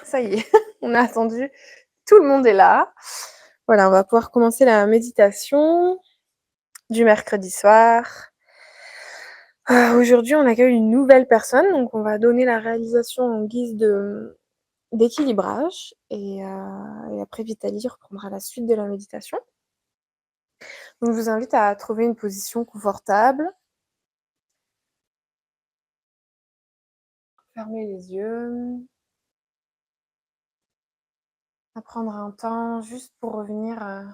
Ça y est, on a attendu, tout le monde est là. Voilà, on va pouvoir commencer la méditation du mercredi soir. Aujourd'hui, on accueille une nouvelle personne, donc on va donner la réalisation en guise d'équilibrage et après Vitaly reprendra la suite de la méditation. Donc je vous invite à trouver une position confortable. Fermez les yeux. À prendre un temps juste pour revenir à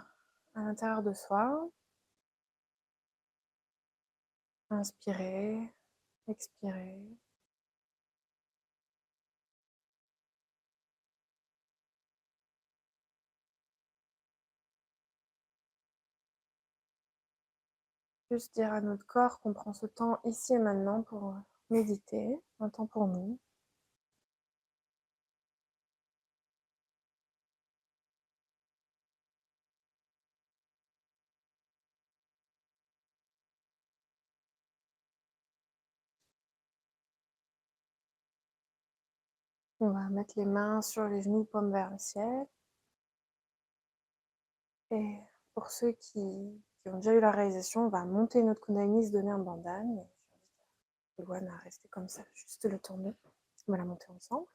l'intérieur de soi. Inspirez, expirez. Juste dire à notre corps qu'on prend ce temps ici et maintenant pour méditer, un temps pour nous. On va mettre les mains sur les genoux, paumes vers le ciel. Et pour ceux qui ont déjà eu la réalisation, on va monter notre Kundalini, se donner un bandhan. Et Luan à rester comme ça, juste le tourner. On va la monter ensemble.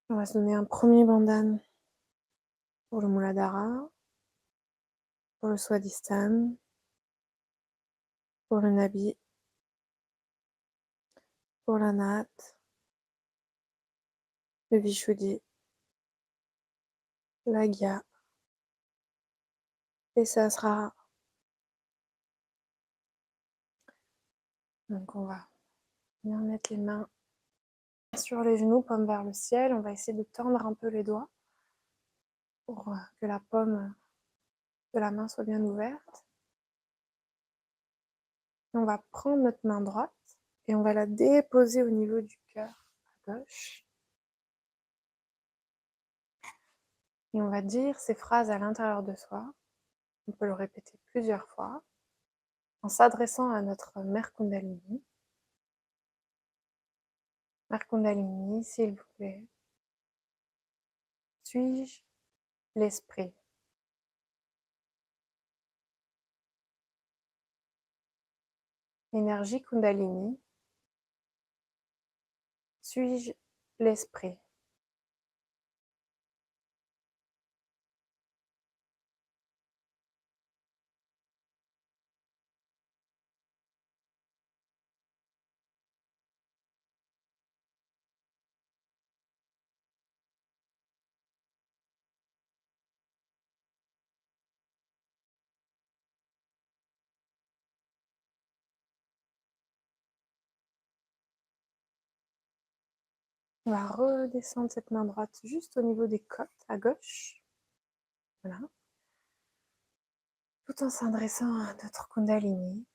On va se donner un premier bandhan pour le Muladhara, pour le Swadhisthana, pour le Nabi, pour la natte, le Vishuddhi, la Gya et Sahasrara. Donc on va bien mettre les mains sur les genoux, paume vers le ciel. On va essayer de tendre un peu les doigts pour que la paume de la main soit bien ouverte. Et on va prendre notre main droite et on va la déposer au niveau du cœur à gauche. Et on va dire ces phrases à l'intérieur de soi. On peut le répéter plusieurs fois en s'adressant à notre mère Kundalini. Mère Kundalini, s'il vous plaît, suis-je l'esprit? Énergie Kundalini, suis-je l'esprit? On va redescendre cette main droite juste au niveau des côtes à gauche. Voilà. Tout en s'adressant à notre Kundalini.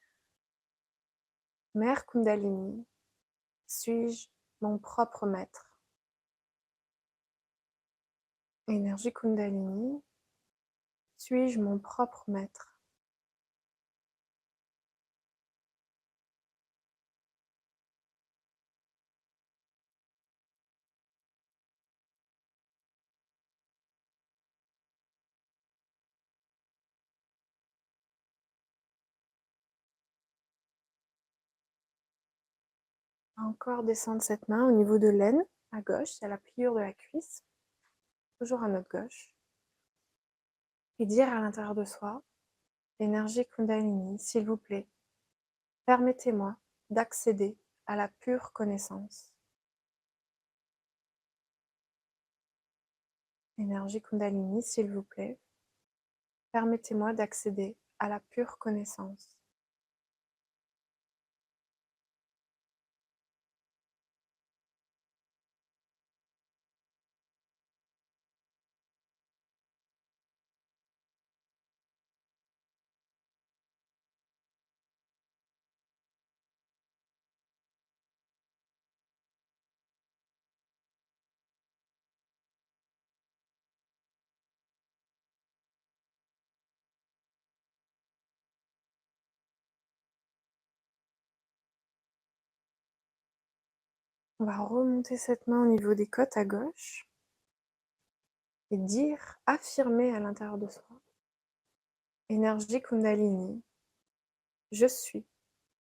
Mère Kundalini, suis-je mon propre maître? Énergie Kundalini, suis-je mon propre maître? On va encore descendre cette main au niveau de l'aine, à gauche, à la pliure de la cuisse, toujours à notre gauche. Et dire à l'intérieur de soi, énergie Kundalini, s'il vous plaît, permettez-moi d'accéder à la pure connaissance. Énergie Kundalini, s'il vous plaît, permettez-moi d'accéder à la pure connaissance. On va remonter cette main au niveau des côtes à gauche et dire, affirmer à l'intérieur de soi, énergie Kundalini, je suis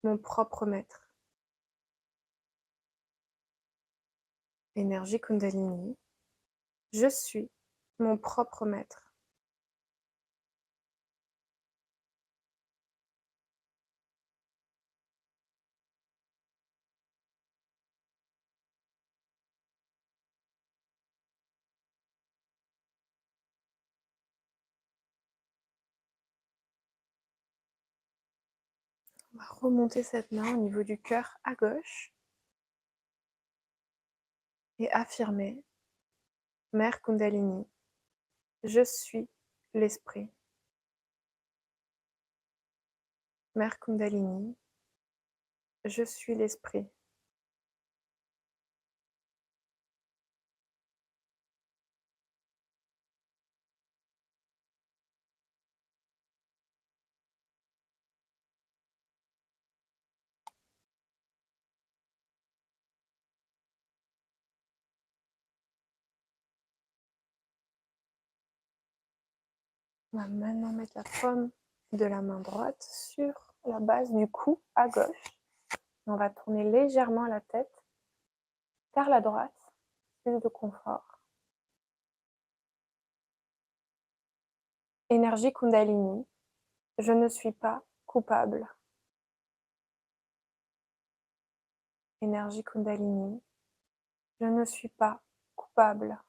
mon propre maître. Énergie Kundalini, je suis mon propre maître. On va remonter cette main au niveau du cœur à gauche et affirmer, Mère Kundalini, je suis l'esprit. Mère Kundalini, je suis l'esprit. On va maintenant mettre la paume de la main droite sur la base du cou à gauche. On va tourner légèrement la tête vers la droite, plus de confort. Énergie Kundalini, je ne suis pas coupable. Énergie Kundalini, je ne suis pas coupable.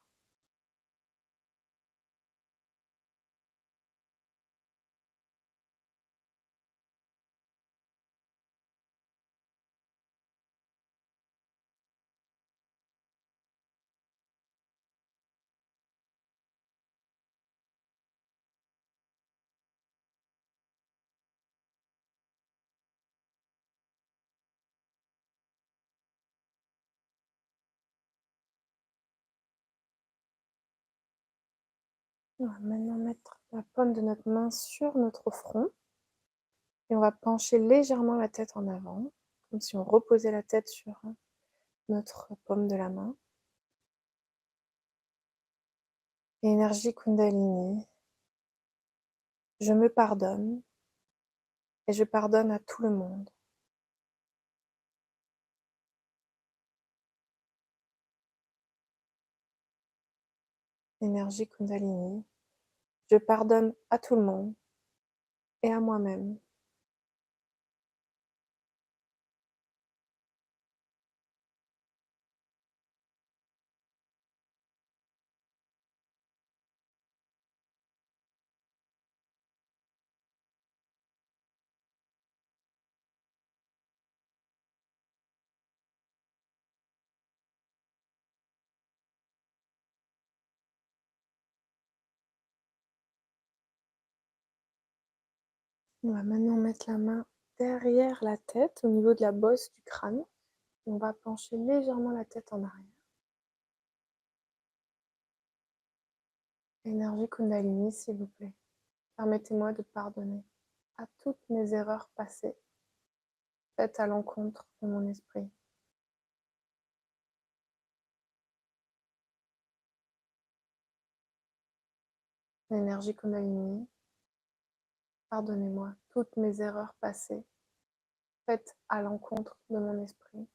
On va maintenant mettre la paume de notre main sur notre front et on va pencher légèrement la tête en avant, comme si on reposait la tête sur notre paume de la main. Énergie Kundalini, je me pardonne et je pardonne à tout le monde. Énergie Kundalini, je pardonne à tout le monde et à moi-même. On va maintenant mettre la main derrière la tête, au niveau de la bosse du crâne. Et on va pencher légèrement la tête en arrière. Énergie Kundalini, s'il vous plaît. Permettez-moi de pardonner à toutes mes erreurs passées, faites à l'encontre de mon esprit. Énergie Kundalini, pardonnez-moi toutes mes erreurs passées, faites à l'encontre de mon esprit.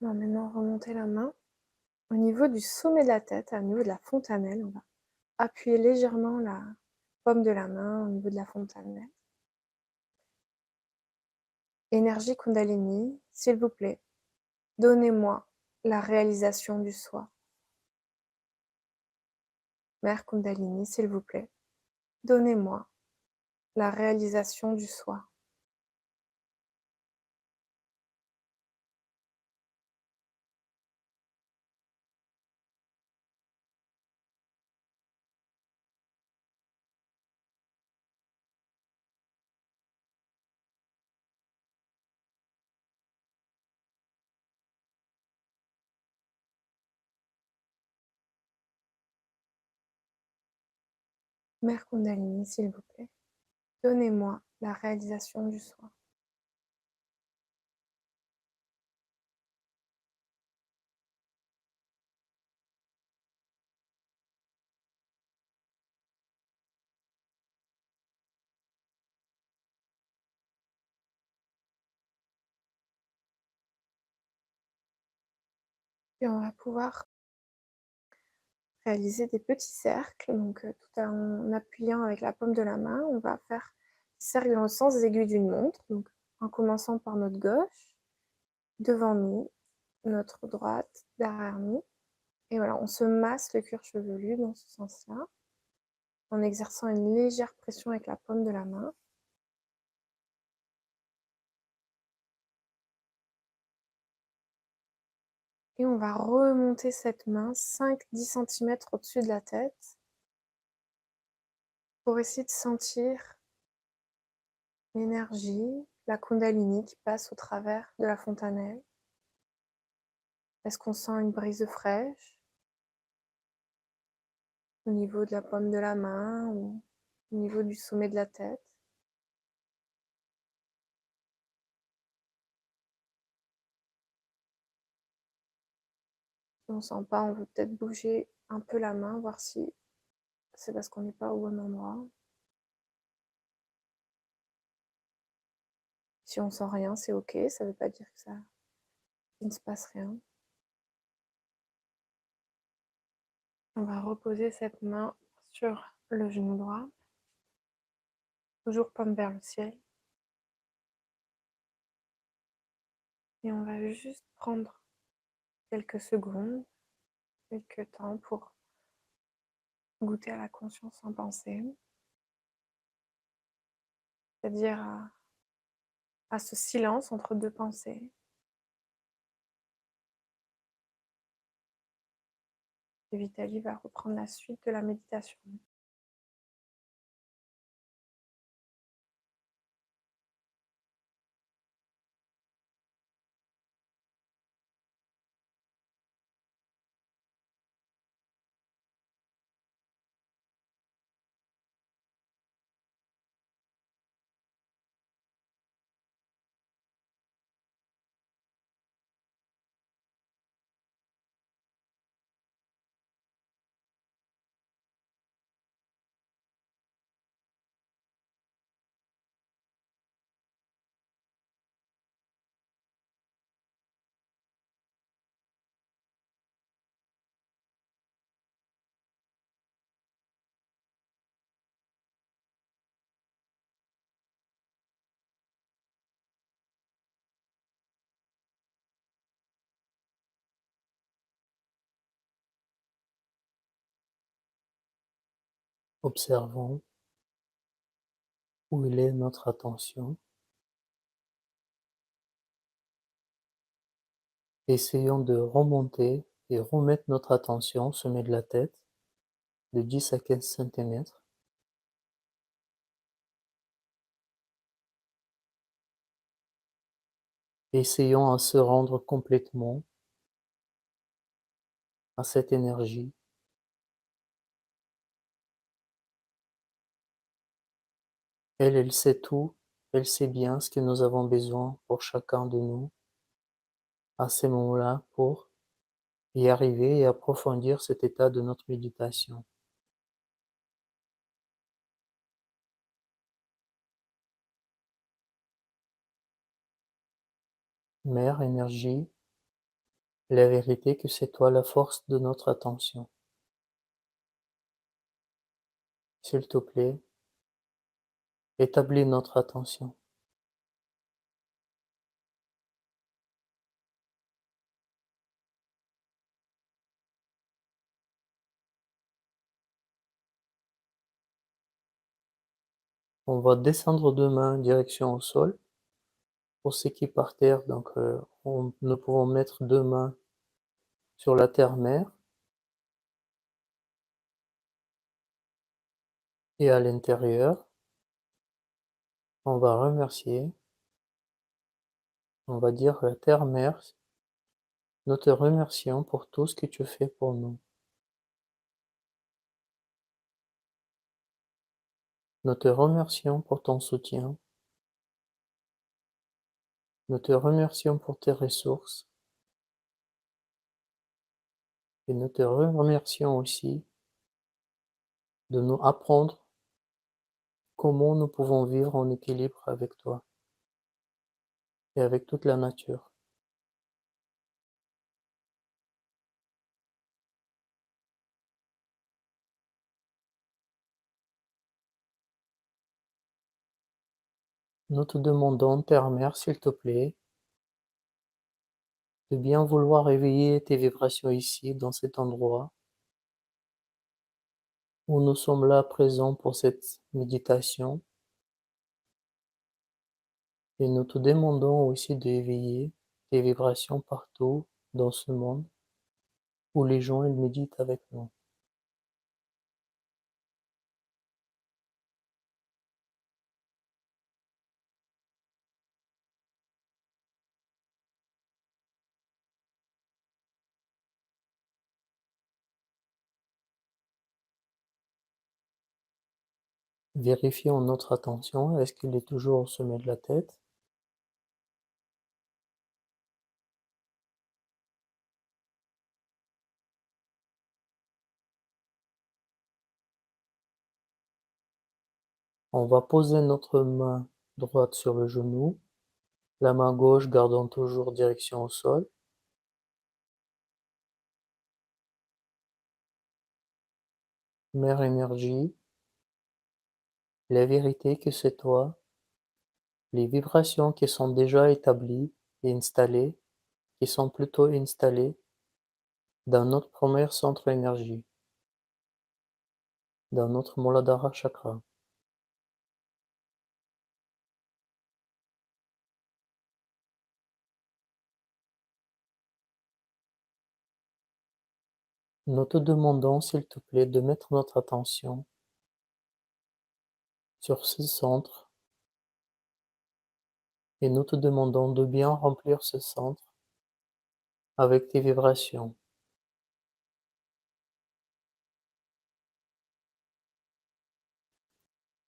On va maintenant remonter la main au niveau du sommet de la tête, au niveau de la fontanelle. On va appuyer légèrement la paume de la main au niveau de la fontanelle. Énergie Kundalini, s'il vous plaît, donnez-moi la réalisation du soi. Mère Kundalini, s'il vous plaît, donnez-moi la réalisation du soi. Mère Kundalini, s'il vous plaît, donnez-moi la réalisation du soi. Et on va pouvoir réaliser des petits cercles, donc tout en appuyant avec la paume de la main, on va faire des cercles dans le sens des aiguilles d'une montre, donc en commençant par notre gauche, devant nous, notre droite, derrière nous. Et voilà, on se masse le cuir chevelu dans ce sens-là, en exerçant une légère pression avec la paume de la main. Et on va remonter cette main 5-10 cm au-dessus de la tête pour essayer de sentir l'énergie, la Kundalini qui passe au travers de la fontanelle. Est-ce qu'on sent une brise fraîche au niveau de la paume de la main ou au niveau du sommet de la tête? Si on ne sent pas, on veut peut-être bouger un peu la main, voir si c'est parce qu'on n'est pas au bon endroit. Si on sent rien, c'est ok, ça ne veut pas dire qu'il ne se passe rien. On va reposer cette main sur le genou droit, toujours paume vers le ciel. Et on va juste prendre quelques secondes, quelques temps pour goûter à la conscience sans pensée, c'est-à-dire à ce silence entre deux pensées. Et Vitali va reprendre la suite de la méditation. Observons où il est notre attention. Essayons de remonter et remettre notre attention au sommet de la tête, de 10 à 15 cm. Essayons à se rendre complètement à cette énergie. Elle sait tout, elle sait bien ce que nous avons besoin pour chacun de nous à ces moments-là pour y arriver et approfondir cet état de notre méditation. Mère énergie, la vérité que c'est toi la force de notre attention. S'il te plaît, établis notre attention. On va descendre de main direction au sol. Pour ceux qui par terre, donc nous pouvons mettre 2 mains sur la terre-mère et à l'intérieur, on va remercier, on va dire: «La terre-mère, nous te remercions pour tout ce que tu fais pour nous. Nous te remercions pour ton soutien. Nous te remercions pour tes ressources et nous te remercions aussi de nous apprendre comment nous pouvons vivre en équilibre avec toi et avec toute la nature. Nous te demandons, Terre Mère, s'il te plaît, de bien vouloir éveiller tes vibrations ici, dans cet endroit, où nous sommes là présents pour cette méditation, et nous te demandons aussi d'éveiller tes vibrations partout dans ce monde où les gens ils méditent avec nous. Vérifions notre attention, est-ce qu'il est toujours au sommet de la tête? On va poser notre main droite sur le genou, la main gauche gardant toujours direction au sol. Mère énergie, la vérité que c'est toi, les vibrations qui sont déjà établies et installées, qui sont plutôt installées dans notre premier centre énergie, dans notre Muladhara chakra. Nous te demandons, s'il te plaît, de mettre notre attention sur ce centre et nous te demandons de bien remplir ce centre avec tes vibrations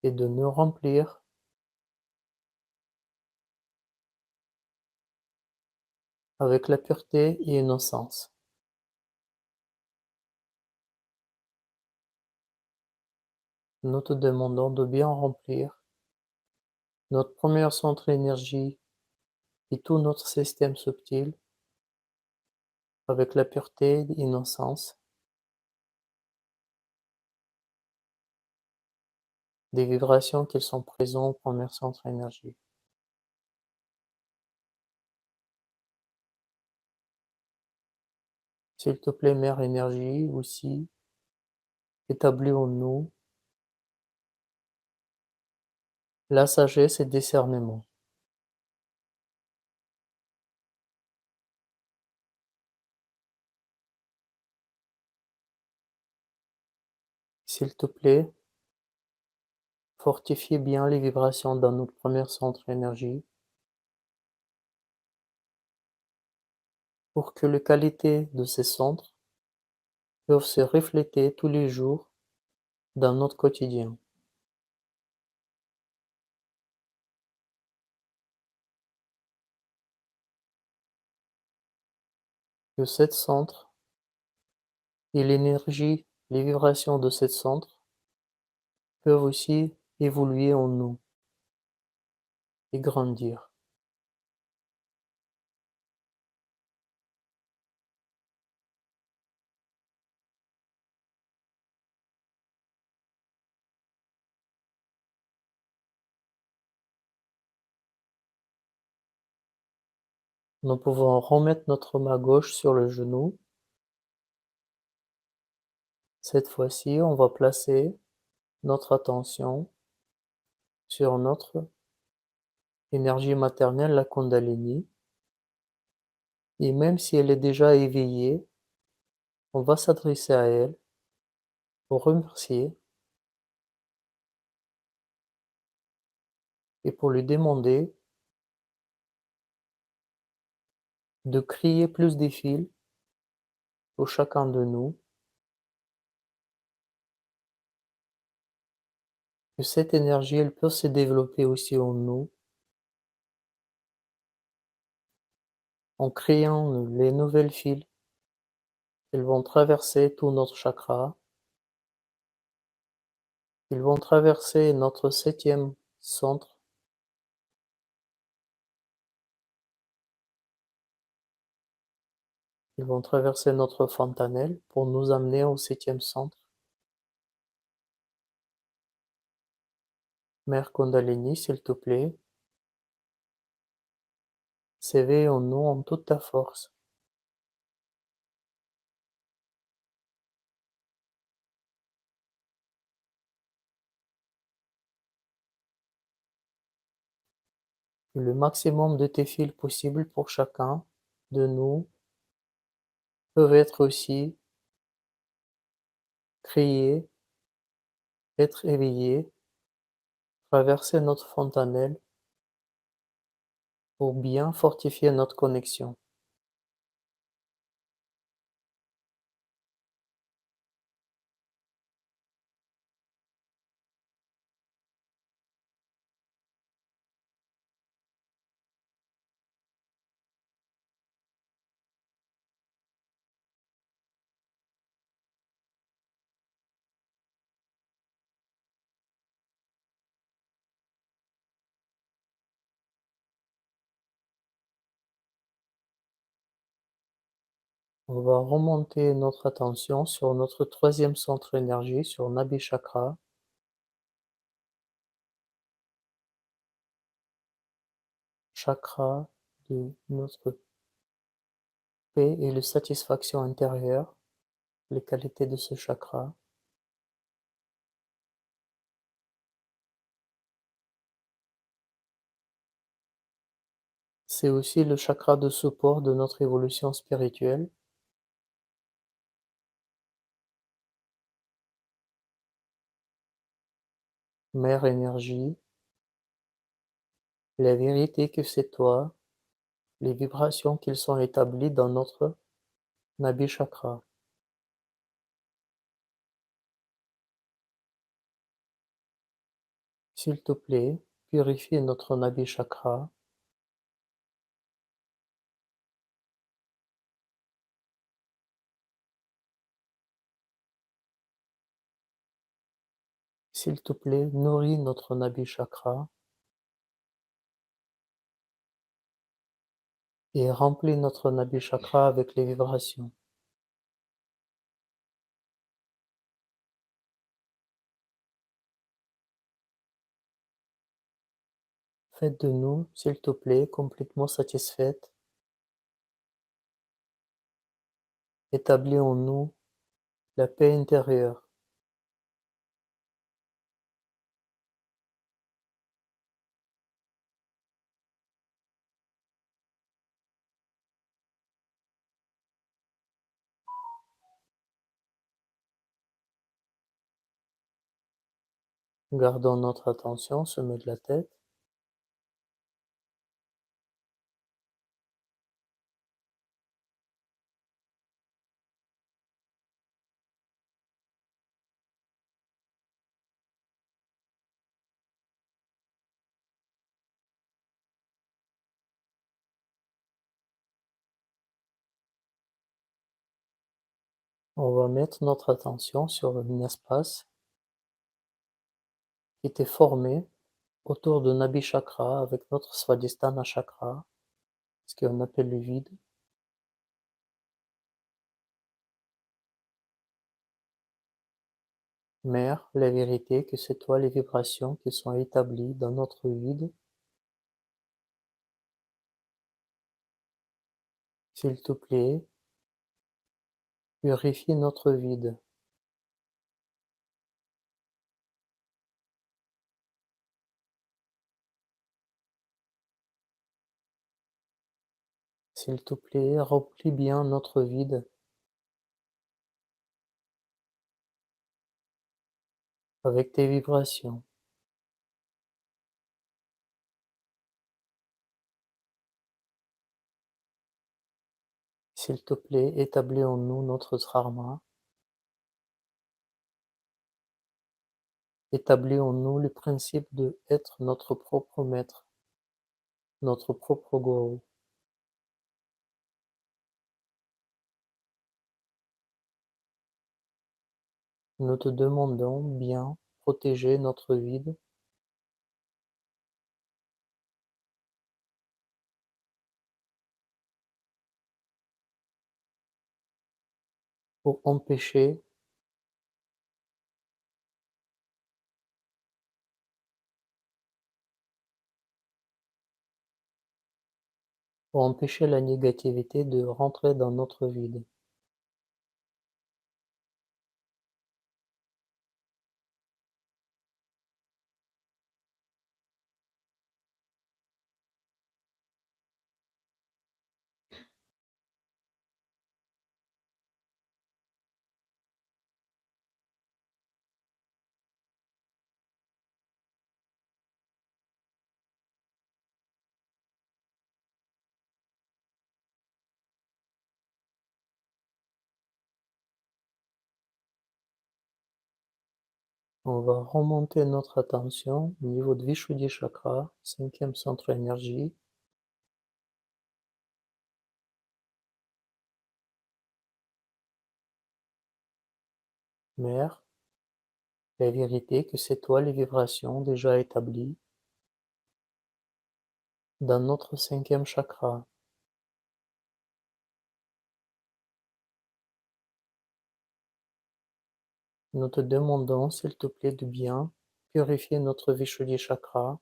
et de nous remplir avec la pureté et innocence. Nous te demandons de bien remplir notre premier centre énergie et tout notre système subtil avec la pureté et l'innocence des vibrations qui sont présentes au premier centre énergie. S'il te plaît, Mère énergie, aussi, établis en nous la sagesse et discernement. S'il te plaît, fortifie bien les vibrations dans notre premier centre énergie pour que les qualités de ces centres peuvent se refléter tous les jours dans notre quotidien. Que cet centre et l'énergie, les vibrations de cet centre peuvent aussi évoluer en nous et grandir. Nous pouvons remettre notre main gauche sur le genou. Cette fois-ci, on va placer notre attention sur notre énergie maternelle, la Kundalini. Et même si elle est déjà éveillée, on va s'adresser à elle pour remercier et pour lui demander de créer plus de fils pour chacun de nous que cette énergie, elle peut se développer aussi en nous, en créant les nouvelles fils. Elles vont traverser tout notre chakra, ils vont traverser notre septième centre, ils vont traverser notre fontanelle pour nous amener au septième centre. Mère Kundalini, s'il te plaît, s'éveille en nous en toute ta force. Le maximum de tes fils possibles pour chacun de nous peuvent être aussi créés, être éveillés, traverser notre fontanelle pour bien fortifier notre connexion. On va remonter notre attention sur notre troisième centre énergie, sur Nabi Chakra, chakra de notre paix et de satisfaction intérieure, les qualités de ce chakra. C'est aussi le chakra de support de notre évolution spirituelle. Mère énergie, la vérité que c'est toi, les vibrations qu'ils sont établies dans notre Nabi Chakra. S'il te plaît, purifie notre Nabi Chakra. S'il te plaît, nourris notre Nabi Chakra et remplis notre Nabi Chakra avec les vibrations. Faites de nous, s'il te plaît, complètement satisfaites. Établis en nous la paix intérieure. Gardons notre attention, sommet de la tête. On va mettre notre attention sur un espace qui était formé autour de Nabi Chakra avec notre Svadhisthana Chakra, ce qu'on appelle le vide. Mère, la vérité que c'est toi les vibrations qui sont établies dans notre vide. S'il te plaît, purifie notre vide. S'il te plaît, remplis bien notre vide avec tes vibrations. S'il te plaît, établis en nous notre dharma. Établis en nous le principe de être notre propre maître, notre propre gourou. Nous te demandons bien protéger notre vide pour empêcher la négativité de rentrer dans notre vide. On va remonter notre attention au niveau de Vishuddhi Chakra, cinquième centre énergie, mère, la vérité que c'est toi les vibrations déjà établies dans notre cinquième chakra. Nous te demandons, s'il te plaît, de bien purifier notre Vishuddhi Chakra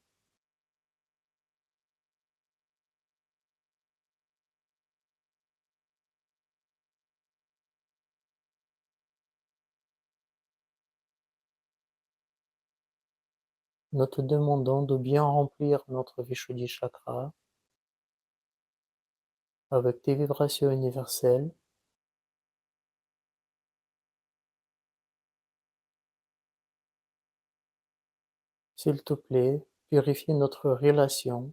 Nous te demandons de bien remplir notre Vishuddhi Chakra avec tes vibrations universelles, s'il te plaît, purifie notre relation,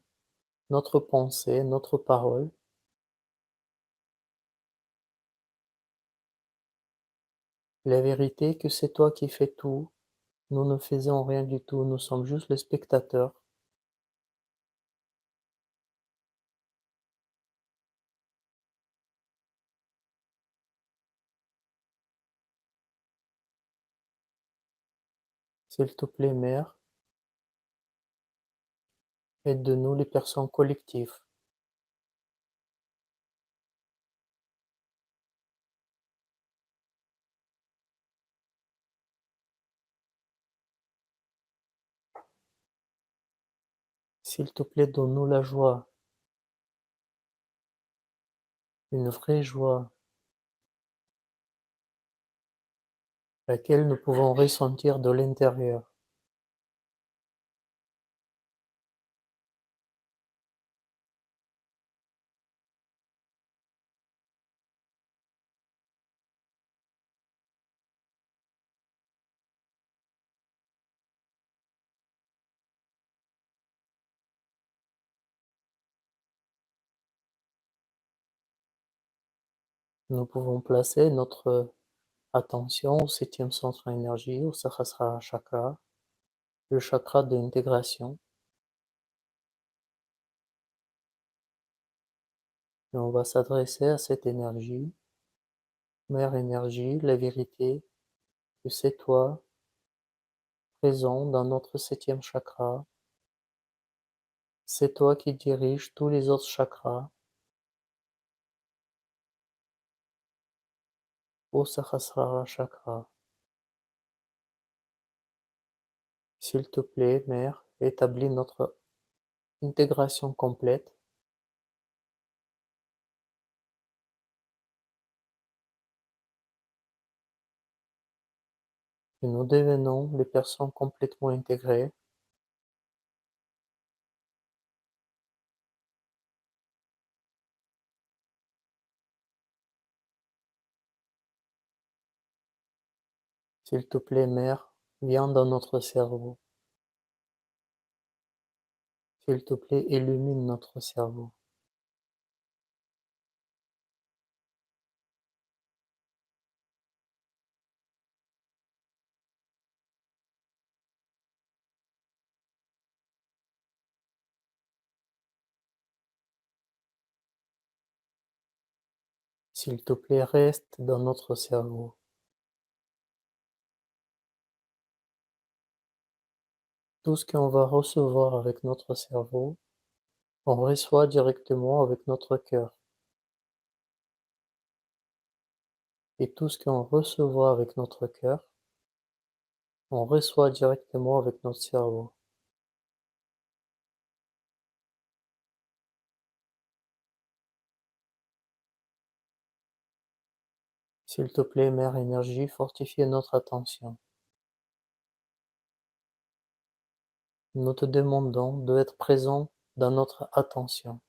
notre pensée, notre parole, la vérité que c'est toi qui fais tout, nous ne faisons rien du tout, nous sommes juste les spectateurs. S'il te plaît, Mère, aide de nous les personnes collectives. S'il te plaît, donne-nous la joie, une vraie joie, laquelle nous pouvons ressentir de l'intérieur. Nous pouvons placer notre attention au septième centre énergie, au Sahasrara Chakra, le chakra de l'intégration. Et on va s'adresser à cette énergie, mère énergie, la vérité, que c'est toi, présent dans notre septième chakra. C'est toi qui diriges tous les autres chakras, au Sahasrara Chakra. S'il te plaît, mère, établis notre intégration complète. Et nous devenons des personnes complètement intégrées. S'il te plaît, mère, viens dans notre cerveau. S'il te plaît, illumine notre cerveau. S'il te plaît, reste dans notre cerveau. Tout ce qu'on va recevoir avec notre cerveau, on reçoit directement avec notre cœur. Et tout ce qu'on reçoit avec notre cœur, on reçoit directement avec notre cerveau. S'il te plaît, Mère Énergie, fortifie notre attention. Nous te demandons d'être présent dans notre attention.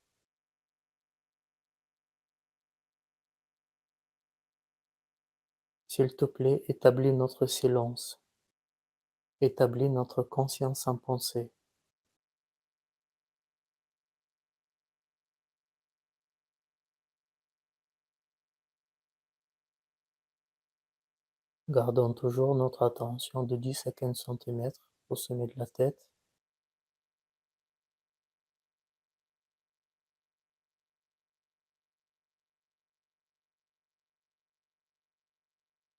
S'il te plaît, établis notre silence. Établis notre conscience sans pensée. Gardons toujours notre attention de 10 à 15 centimètres au sommet de la tête.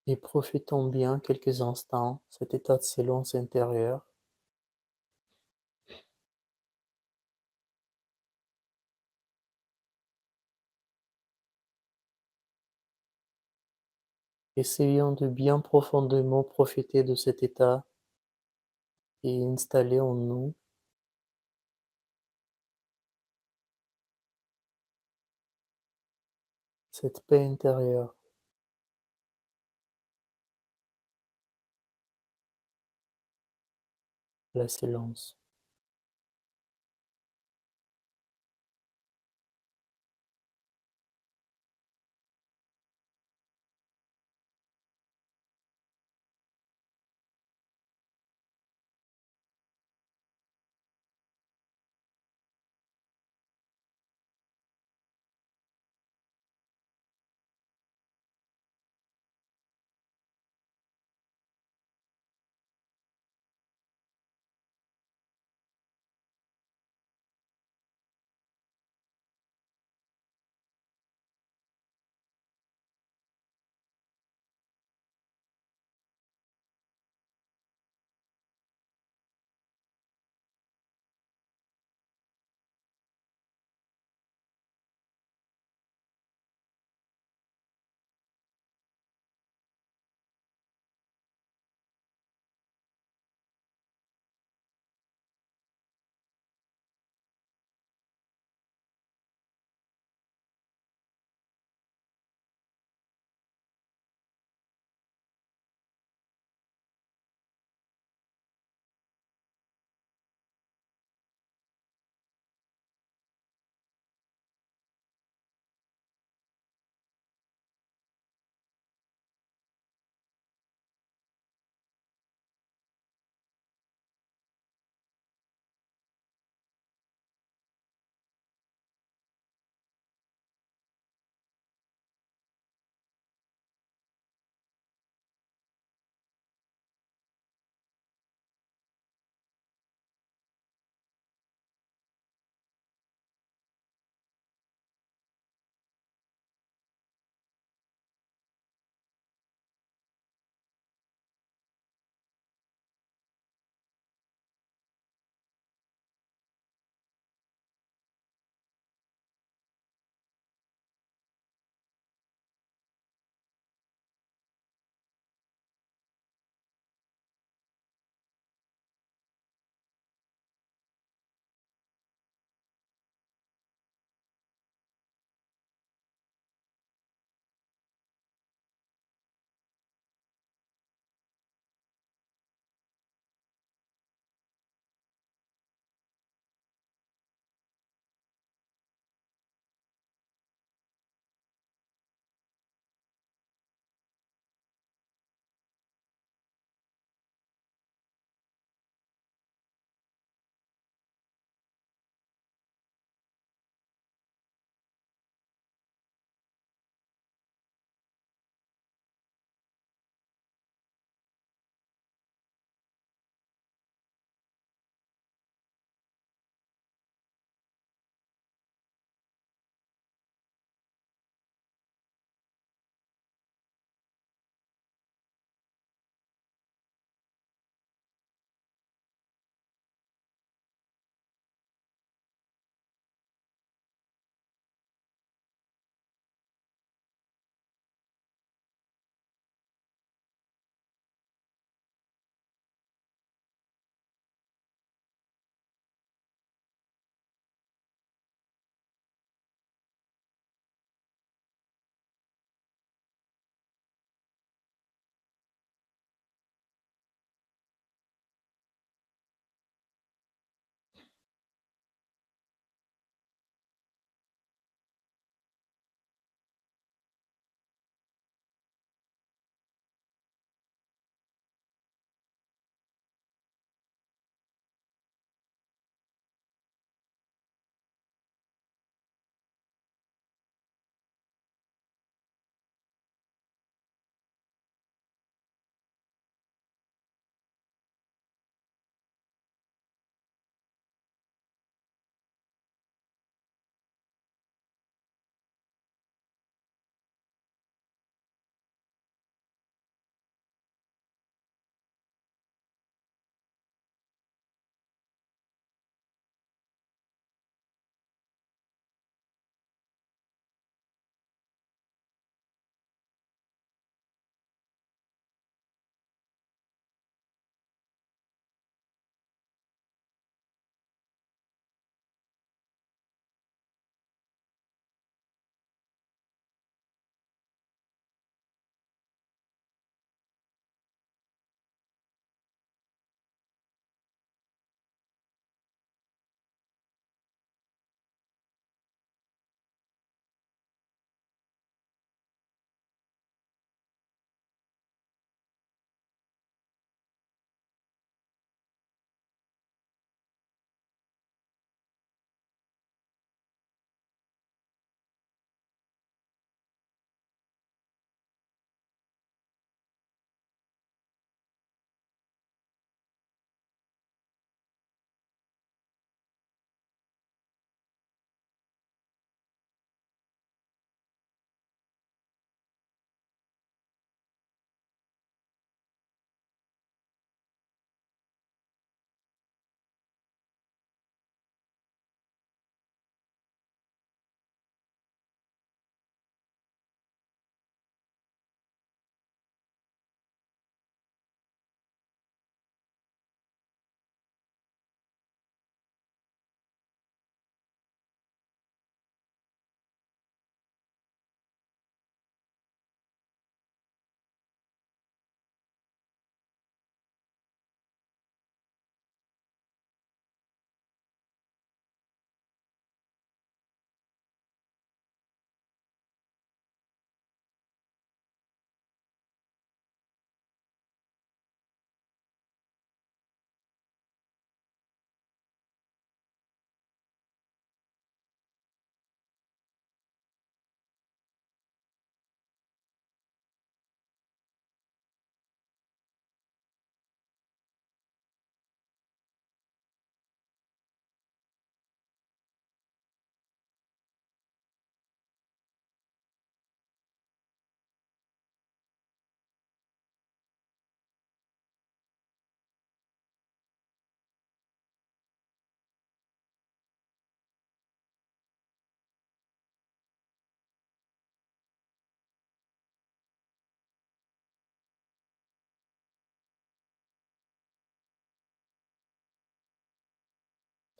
Et profitons bien quelques instants cet état de silence intérieur. Essayons de bien profondément profiter de cet état et installer en nous cette paix intérieure, la silence.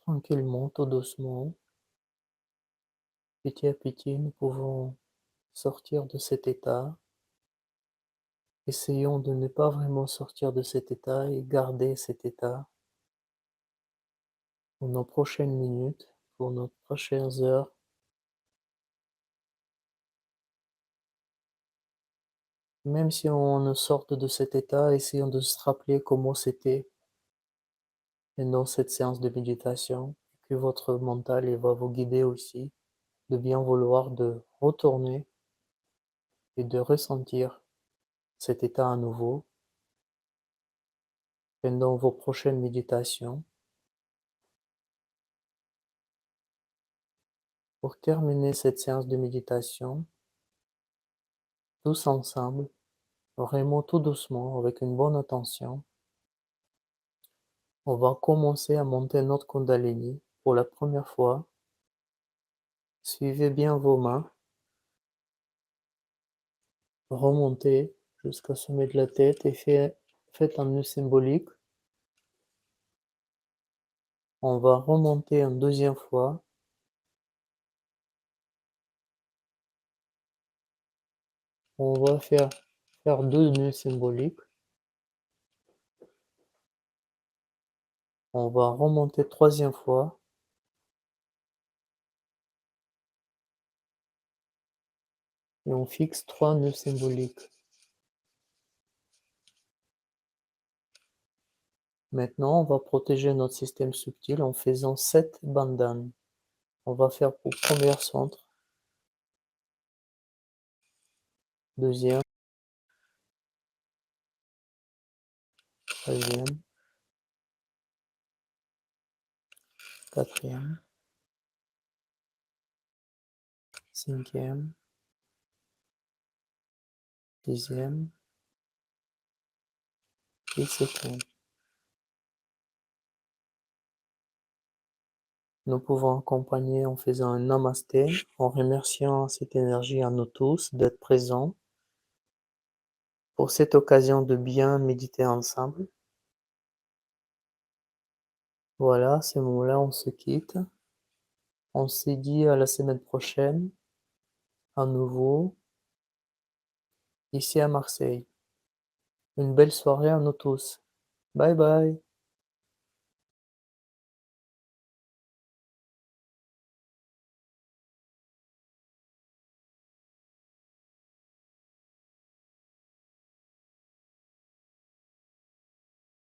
tranquillement, tout doucement, petit à petit, nous pouvons sortir de cet état. Essayons de ne pas vraiment sortir de cet état et garder cet état pour nos prochaines minutes, pour nos prochaines heures. Même si on ne sort de cet état, essayons de se rappeler comment c'était pendant cette séance de méditation, que votre mental il va vous guider aussi, de bien vouloir de retourner et de ressentir cet état à nouveau pendant vos prochaines méditations. Pour terminer cette séance de méditation, tous ensemble, vraiment tout doucement, avec une bonne attention, on va commencer à monter notre Kundalini pour la première fois. Suivez bien vos mains, remontez jusqu'au sommet de la tête et faites un nœud symbolique. On va remonter une deuxième fois. On va faire deux nœuds symboliques. On va remonter troisième fois. Et on fixe 3 nœuds symboliques. Maintenant, on va protéger notre système subtil en faisant 7 bandanes. On va faire pour premier centre, deuxième, troisième, quatrième, cinquième, sixième et septième. Nous pouvons accompagner en faisant un namasté, en remerciant cette énergie à nous tous d'être présents pour cette occasion de bien méditer ensemble. Voilà, à ce moment-là, on se quitte. On se dit à la semaine prochaine, à nouveau, ici à Marseille. Une belle soirée à nous tous. Bye bye.